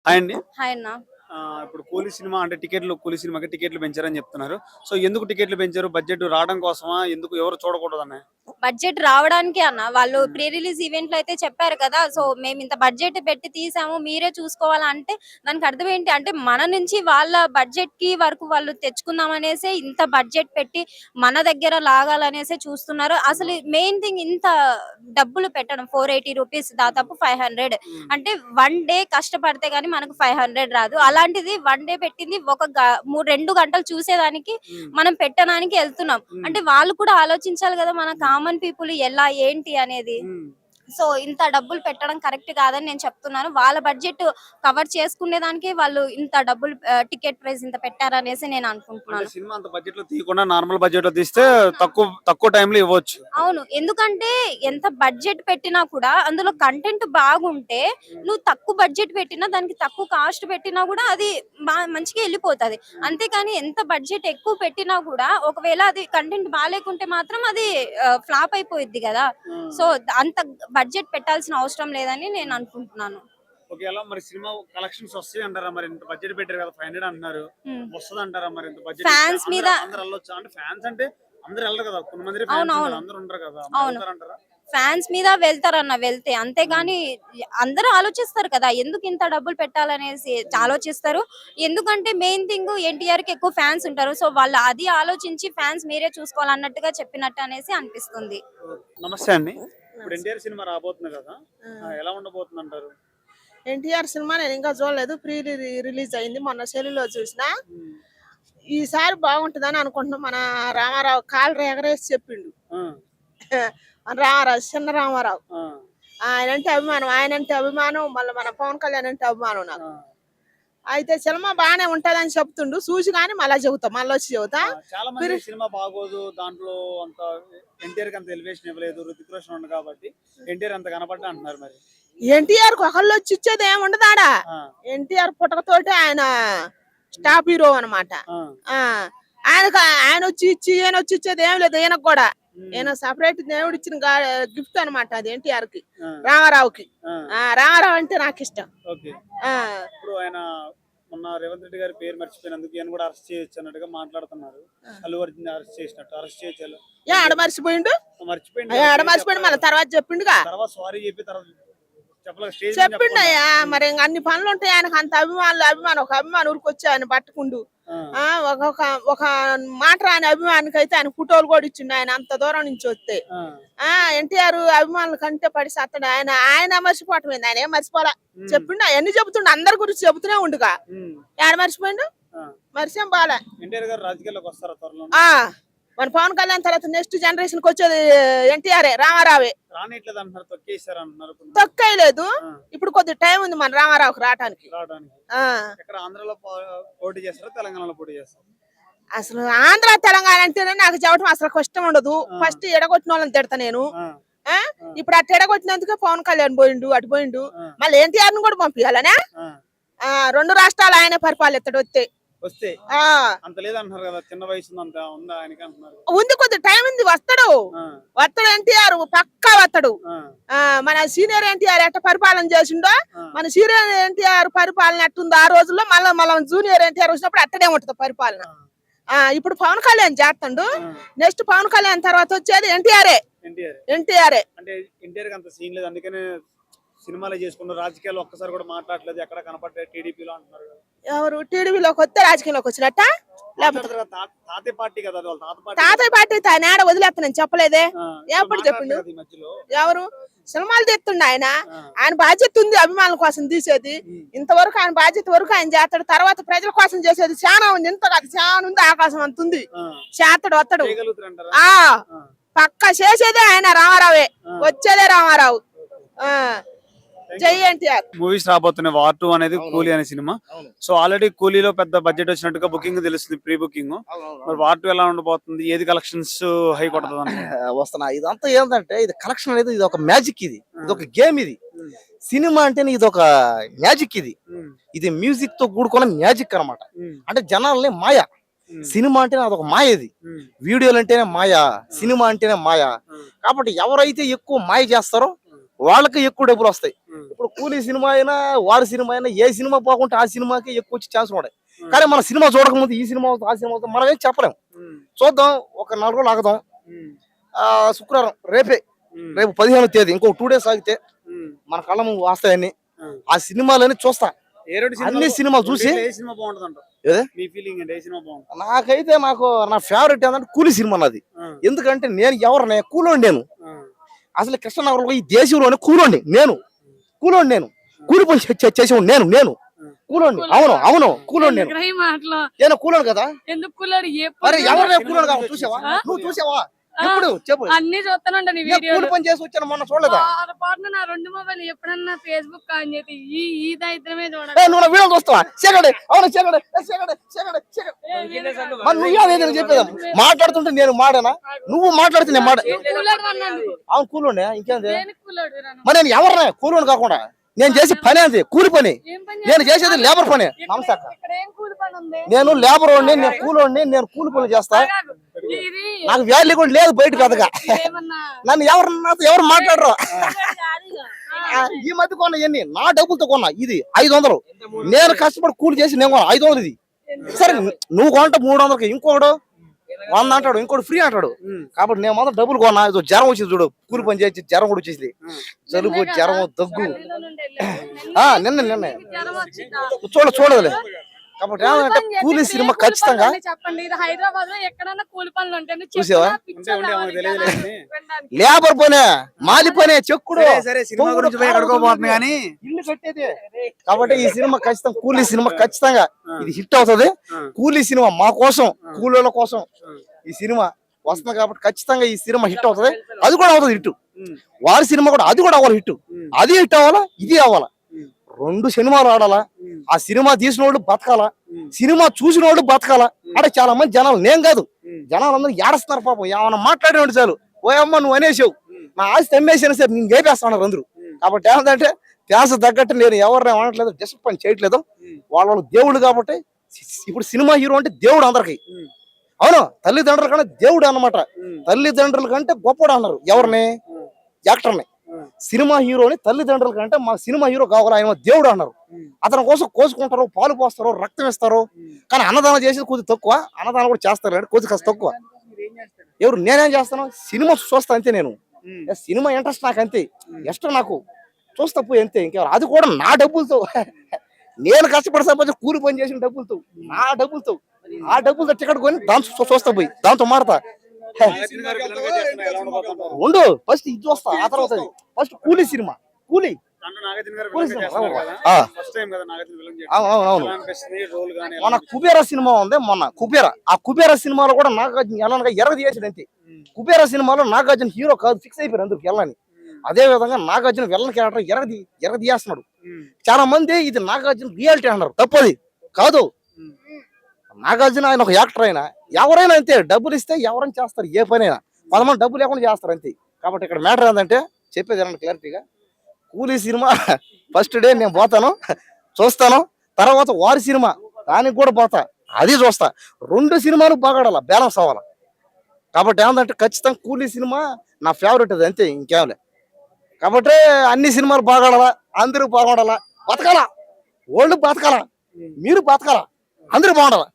Hi అండి. Hi అన్న. ఇప్పుడు కూలీ సినిమా అంటే కూలీ సినిమాకి టికెట్లు పెంచారని చెప్తున్నారు. సో ఎందుకు టికెట్లు పెంచారు? బడ్జెట్ రావడం కోసమా? ఎందుకు ఎవరు చూడకూడదనే? బడ్జెట్ రావడానికే అన్న. వాళ్ళు ప్రీ రిలీజ్ ఈవెంట్‌లో అయితే చెప్పారు కదా! సో, మేమింత బడ్జెట్ పెట్టి తీసాము. మీరే చూసుకోవాలా అంటే, దానికి అర్థం ఏంటి అంటే, మన నుంచి వాళ్ళ బడ్జెట్‌కి వరకు వాళ్ళు తెచ్చుకుందామనేసే ఇంత బడ్జెట్ పెట్టి మన దగ్గర లాగాలనేసే చూస్తున్నారు. అసలు మెయిన్ థింగ్ ఇంత డబ్బులు పెట్టడం ₹480 దాదాపు 500 అంటే 1 డే కష్టపడితే గాని మనకు 500 రాదు. అలాంటిది 1 డే పెట్టింది ఒక 2 గంటలు చూసేదానికి మనం పెట్టడానికి ఎళ్తున్నాం. అంటే వాళ్ళు కూడా ఆలోచించాలి గదా! మన కామన్ పీపుల్ ఎలా ఏంటి అనేది. సో ఇంత డబ్బులు పెట్టడం కరెక్ట్ కాదని నేను చెప్తున్నాను. వాళ్ళ బడ్జెట్ కవర్ చేసుకునే దానికే వాళ్ళు ఇంత డబ్బులు టికెట్ ప్రైస్ ఇంత పెట్టారనేసి నేను అనుకుంటున్నాను. సినిమా అంత బడ్జెట్ లో తీయకుండా నార్మల్ బడ్జెట్ లో తీస్తే తక్కువ టైం లో ఇవ్వచ్చు. అవును. ఎందుకంటే ఎంత బడ్జెట్ పెట్టినా కూడా అందులో కంటెంట్ బాగుంటే నువ్వు తక్కువ బడ్జెట్ పెట్టినా దానికి తక్కువ కాస్ట్ పెట్టినా కూడా అది మంచిగా వెళ్ళిపోతది. అంతేకాని ఎంత బడ్జెట్ ఎక్కువ పెట్టినా కూడా ఒకవేళ అది కంటెంట్ బాలేకుంటే మాత్రం అది ఫ్లాప్ అయిపోయిద్ది కదా. సో అంత బడ్జెట్ పెట్టాల్సిన అవసరం లేదని నేను అనుకుంటున్నాను. ఒకవేళ మరి సినిమా కలెక్షన్స్ వస్తాయి అంటారా? మరి ఇంత బడ్జెట్ పెట్టారు కదా, 500 అంటున్నారు, వస్తుంది అంటారా? మరి ఇంత బడ్జెట్ ఫ్యాన్స్ మీద అందరూ వెళ్ళొచ్చు అంటే ఫ్యాన్స్ అంటే అందరూ వెళ్ళరు కదా, కొంతమంది అందరూ ఉండరు కదా, అంటారా? ఫ్యాన్స్ మీద వెళ్తే అంతేగాని అందరూ ఆలోచిస్తారు కదా ఎందుకు ఇంత డబ్బులు పెట్టాలనేసి ఆలోచిస్తారు. ఎందుకంటే మెయిన్ థింగ్ ఎన్టీఆర్ కి ఎక్కువ ఫ్యాన్స్ ఉంటారు. సో వాళ్ళు అది ఆలోచించి ఫ్యాన్స్ మీరే చూసుకోవాలన్నట్టుగా చెప్పినట్టు అనేసి అనిపిస్తుంది. నమస్తే అండి. ఇప్పుడు ఎన్టీఆర్ సినిమా రాబోతుంది కదా, ఎలా ఉండబోతుంది అంటారు? ఎన్టీఆర్ సినిమా నేను ఇంకా చూడలేదు. ప్రీ రిలీజ్ అయింది, మొన్న సెల్లులో చూసిన. ఈసారి బాగుంటుందని అనుకుంటున్నాం. మన రామారావు కాలు ఎగరేసి చెప్పిండు. రామారావు, చిన్న రామారావు, ఆయనంటే అభిమానం, మళ్ళీ మన పవన్ కళ్యాణ్ అంటే అభిమానం నాకు. అయితే సినిమా బాగానే ఉంటదని చెప్తుండు, చూసి కానీ మళ్ళీ చెబుతా, మళ్ళీ వచ్చి చెబుతా. చాలా మంది సినిమా బాగోదు, దాంట్లో అంత ఎన్టీఆర్ కి అంత ఎలివేషన్ ఇవ్వలేదు, రుతిక్ రోషన్ ఉంది కాబట్టి ఎన్టీఆర్ అంత కనపడ్డా అంటున్నారు. మరి ఎన్టీఆర్ ఒకళ్ళు వచ్చి ఇచ్చేది ఏముండదాడా. ఎన్టీఆర్ పుట్టకతోటి ఆయన స్టాప్ హీరో అనమాట. ఆయన వచ్చి ఇచ్చేది ఏం లేదు. ఈయనకు కూడా ఈయన సపరేట్ దేవుడు ఇచ్చిన గిఫ్ట్ అనమాట అది ఎన్టీఆర్ కి, రామారావుకి. రామారావు అంటే నాకు ఇష్టం. మొన్న రేవంత్ రెడ్డి గారి పేరు మర్చిపోయినందుకు ఈయన కూడా అరెస్ట్ చేయొచ్చు అన్నట్టుగా మాట్లాడుతున్నారు. అల్లు అర్జున్ అరెస్ట్ చేసినట్టు అరెస్ట్ చేయొచ్చు. మర్చిపోయిండు మళ్ళీ తర్వాత చెప్పిండుగా, తర్వాత సారీ చెప్పి తర్వాత చెప్పిండు. అయ్యా మరి అన్ని పనులు ఉంటాయి ఆయనకు, అంత అభిమానం ఒక అభిమానం ఊరికి వచ్చి ఆయన పట్టుకుండు. ఒక మాట రాని అభిమానికి అయితే ఆయన ఫోటోలు కూడా ఇచ్చిండు. ఆయన అంత దూరం నుంచి వస్తే ఎన్టీఆర్ అభిమానుల కంటే పడిసి అతడు ఆయన మర్చిపోవటం, ఆయన ఏం మర్చిపోలే. చెప్పిండు, అవన్నీ చెబుతుండు, అందరి గురించి చెబుతూనే ఉండుగా. ఏడ మర్చిపోయిండు, మర్చిపోం బాలే. ఎన్టీఆర్ గారు రాజకీయాల్లోకి వస్తారా త్వరలో? మన పవన్ కళ్యాణ్ తర్వాత నెక్స్ట్ జనరేషన్ కి వచ్చేది ఎన్టీఆర్, రామారావే. తొక్కలేదు, ఇప్పుడు కొద్ది టైం ఉంది మన రామారావుకి రావడానికి. అసలు ఆంధ్ర తెలంగాణ అంటేనే నాకు చెప్పడం అసలు కష్టం ఉండదు. ఫస్ట్ ఎడగొట్టిన వాళ్ళని తిడతా నేను. ఇప్పుడు అటు ఎడగొట్టినందుకే పవన్ కళ్యాణ్ పోయిండు, అటు పోయిండు. మళ్ళీ ఎన్టీఆర్ ను కూడా పంపించాలనే. 2 రాష్ట్రాలు ఆయన పరిపాలిస్తాడు వస్తే అంత లేదంటున్నారు కదా, చిన్న వయసు ఉంది, కొద్ది టైం ఉంది, వస్తాడు ఎన్టీఆర్ పక్కా వస్తాడు. మన సీనియర్ ఎన్టీఆర్ ఎట్ట పరిపాలన చేసిండో, మన సీనియర్ ఎన్టీఆర్ పరిపాలన ఎట్టుందో ఆ రోజుల్లో మళ్ళీ జూనియర్ ఎన్టీఆర్ వచ్చినప్పుడు అట్టనే ఉంటది పరిపాలన. ఇప్పుడు పవన్ కళ్యాణ్ చేస్తాడు, నెక్స్ట్ పవన్ కళ్యాణ్ తర్వాత వచ్చేది ఎన్టీఆర్. అంటే ఎన్టీఆర్ అంత సీన్ లేదు, అందుకనే సినిమాలు చేసుకున్నారు. రాజకీయాలు ఒక్కసారి కూడా మాట్లాడలేదు, ఎక్కడ కనపడ్డా టీడీపీలో అంటున్నారు. ఎవరు టీడీపీలోకి వస్తే రాజకీయంలోకి వచ్చినట్ట? తాతయ్య పార్టీ ఆయన ఆడ వదిలేస్తానని చెప్పలేదే, ఎప్పుడు చెప్పిండు? ఎవరు సినిమాలు తెస్తుండే ఆయన బాధ్యత ఉంది అభిమానుల కోసం తీసేది. ఇంతవరకు ఆయన బాధ్యత వరకు ఆయన చేస్తాడు, తర్వాత ప్రజల కోసం చేసేది చాలా ఉంది. ఇంత కాదు, చాలా ఉంది, ఆకాశం అంత ఉంది. చేస్తాడు, వస్తాడు, పక్కా చేసేదే ఆయన. రామారావే వచ్చేదే రామారావు. మూవీస్ రాబోతున్నాయి. వార్ 2 అనేది కూలీ అనే సినిమా. సో ఆల్రెడీ కూలీలో పెద్ద బడ్జెట్ వచ్చినట్టుగా బుకింగ్ తెలుస్తుంది, ప్రీ బుకింగ్. మరి వార్ 2 ఎలా ఉండబోతుంది? ఏది కలెక్షన్స్ హై కొడుతుంది వస్తున్నా? ఇదంతా ఏంటంటే ఇది కలెక్షన్ అనేది, ఇది ఒక మ్యాజిక్, ఇది ఒక గేమ్. ఇది సినిమా అంటే ఇది ఒక మ్యాజిక్, ఇది మ్యూజిక్ తో కూడుకున్న మ్యాజిక్ అనమాట. అంటే జనాల్ని మాయ. సినిమా అంటేనే అదొక మాయ, ఇది వీడియోలు అంటేనే మాయ, సినిమా అంటేనే మాయ. కాబట్టి ఎవరైతే ఎక్కువ మాయ చేస్తారో వాళ్ళకి ఎక్కువ డబ్బులు వస్తాయి. ఇప్పుడు కూలీ సినిమా అయినా వారి సినిమా అయినా ఏ సినిమా బాగుంటే ఆ సినిమాకి ఎక్కువ వచ్చే ఛాన్స్ ఉన్నాయి. కానీ మన సినిమా చూడకముందు ఈ సినిమా అవుతుంది ఆ సినిమా అవుతుంది మనం ఏం చెప్పలేము. చూద్దాం, ఒక 4 రోజులు ఆగుదాం. శుక్రవారం రేపు 15వ తేదీ, ఇంకో 2 days ఆగితే మన కళ్ళ ముందు వస్తాయని ఆ సినిమాలని చూస్తా. అన్ని సినిమాలు చూసి నాకైతే నా ఫేవరెట్ ఏంటంటే కూలీ సినిమా నాది. ఎందుకంటే నేను ఎవరినే కూలోండి, నేను అసలు కృష్ణనగరంలో ఈ దేశంలోనే కూలోండి, నేను కూలి పని చేసేవాడు నేను కూలోండి. అవును కూలోండి, నేను కూలోడు కదా. మరి ఎవరినే కూలోడు కావాలి, చూసావా? నువ్వు చూసావా? ఎప్పుడు చెప్పు. అన్ని చూస్తానండి కూలి పని చేసి వచ్చాను, మొన్న చూడలేదా? నా 2 మొబైల్ ఎప్పుడన్నా ఫేస్బుక్ ఆన్ చేసి ఈ దరిద్రమే చూడండి. నువ్వు వీడియో చూస్తావా? చెగడే అవును చెగడే చెప్పేదా? మాట్లాడుతుంటే నేను మాడనా? నువ్వు మాట్లాడితే నేను మాడ. అవును కూలోనే, ఇంకేంది? మరి నేను ఎవరినే కూలోని కాకుండా నేను చేసే పని అది కూలి పని, నేను చేసేది లేబర్ పని. నేను లేబర్ వాడిని, నేను కూలోడిని, నేను కూలి పని చేస్తా. నాకు వాల్యూ కూడా లేదు బయట పెద్దగా. నన్ను ఎవరు మాట్లాడరు. ఈ మధ్య కొన్నా ఎన్ని నా డబ్బులతో కొన్నా, ఇది 500. నేను కష్టపడి కూలి చేసి నేను కొన్నా 500 ఇది. సరే నువ్వు కొంట 300కి, ఇంకోడు 100 అంటాడు, ఇంకోటి ఫ్రీ అంటాడు. కాబట్టి నేను మాత్రం డబ్బులు కొన్నా. జ్వరం వచ్చింది చూడు, కూలి పని చేసి జ్వరం కూడా వచ్చేసింది, జలుబు జ్వరం దగ్గు. నిన్న చూడదులే. కాబట్టి ఏమంటే కూలీ సినిమా ఖచ్చితంగా చూసావా? లేబర్ పనే, మాలి పనే, చెక్కుడు, ఇల్లు కట్టేది. కాబట్టి ఈ సినిమా ఖచ్చితంగా కూలీ సినిమా ఖచ్చితంగా ఇది హిట్ అవుతుంది. కూలీ సినిమా మా కోసం, కూలీల కోసం ఈ సినిమా వస్తుంది. కాబట్టి ఖచ్చితంగా ఈ సినిమా హిట్ అవుతుంది. అది కూడా అవుతుంది హిట్. వారి సినిమా కూడా అది కూడా అవ్వాలి హిట్. అది హిట్ అవ్వాలా, ఇది అవ్వాలా. 2 సినిమాలు ఆడాలా. ఆ సినిమా తీసిన వాళ్ళు బతకాలా, సినిమా చూసిన వాళ్ళు బతకాలా. అంటే చాలా మంది జనాలు, నేను కాదు, జనాలు అందరూ ఏడుస్తున్నారు పాపం. ఏమన్నా మాట్లాడేవాడు చాలు, ఓయమ్మ నువ్వు అనేసావు, నా ఆస్తి అమ్మేసాను సార్, నేను వేపేస్తాను అందరూ. కాబట్టి ఏమంటే ధ్యాస తగ్గట్టు నేను ఎవరిని అనట్లేదు, డిసప్పాయింట్ చేయట్లేదు. వాళ్ళ దేవుడు కాబట్టి. ఇప్పుడు సినిమా హీరో అంటే దేవుడు అందరికి. అవును, తల్లిదండ్రుల కంటే దేవుడు అన్నమాట. తల్లిదండ్రుల కంటే గొప్పడు అన్నారు ఎవరిని? యాక్టర్ని. సినిమా హీరోని తల్లిదండ్రుల కంటే మా సినిమా హీరో కావాలి, ఆయన దేవుడు అన్నారు. అతని కోసం కోసుకుంటారు, పాలు పోస్తారు, రక్తం ఇస్తారు. కానీ అన్నదానం చేసేది కొద్దిగా తక్కువ, అన్నదానం కూడా చేస్తారు కానీ కొద్దిగా కాస్త తక్కువ. ఎవరు? నేనేం చేస్తాను, సినిమా చూస్తా అంతే. నేను సినిమా ఇంట్రెస్ట్ నాకు అంతే, ఇష్టం నాకు, చూస్తా పోయి అంతే. ఇంకెవరు? అది కూడా నా డబ్బులతో, నేను కష్టపడి సంపాదించి కూలి పని చేసిన డబ్బులతో, నా డబ్బులతో, ఆ డబ్బులతో టికెట్ కొని దాంతో చూస్తా పోయి, దాంతో మాడతా. ఉండు, ఫస్ట్ ఇది చూస్తా, ఆ తర్వాత ఫస్ట్ కూలీ సినిమా. కూలీ మన కుబేర సినిమా ఉంది మొన్న, కుబేర. ఆ కుబేర సినిమాలో కూడా నాగార్జున ఎలా ఎరగ చేసాడు అంతే. కుబేర సినిమాలో నాగార్జున హీరో కాదు, ఫిక్స్ అయిపోయారు అందుకు వెళ్ళని. అదే విధంగా నాగార్జున వెళ్ళని క్యారెక్టర్ ఎరగ తీయేస్తున్నాడు. చాలా మంది ఇది నాగార్జున రియాలిటీ అన్నారు, తప్పది కాదు. నాగార్జున ఆయన ఒక యాక్టర్, అయినా ఎవరైనా అంతే. డబ్బులు ఇస్తే ఎవరైనా చేస్తారు, ఏ పనైనా. 10 మంది డబ్బులు లేకుండా చేస్తారు అంతే. కాబట్టి ఇక్కడ మ్యాటర్ ఏంటంటే చెప్పేది ఏమన్నా క్లారిటీగా, కూలీ సినిమా ఫస్ట్ డే నేను పోతాను, చూస్తాను. తర్వాత వారి సినిమా దానికి కూడా పోతా, అది చూస్తా. 2 సినిమాలు బాగాడాల, బ్యాలెన్స్ అవ్వాలి. కాబట్టి ఏంటంటే ఖచ్చితంగా కూలీ సినిమా నా ఫేవరెట్, అది అంతే, ఇంకేమలే. కాబట్టి అన్ని సినిమాలు బాగాడాలా, అందరూ బాగుండాలా, బతకాలా, ఓళ్ళు బతకాలా, మీరు బతకాలా, అందరూ బాగుండాలా.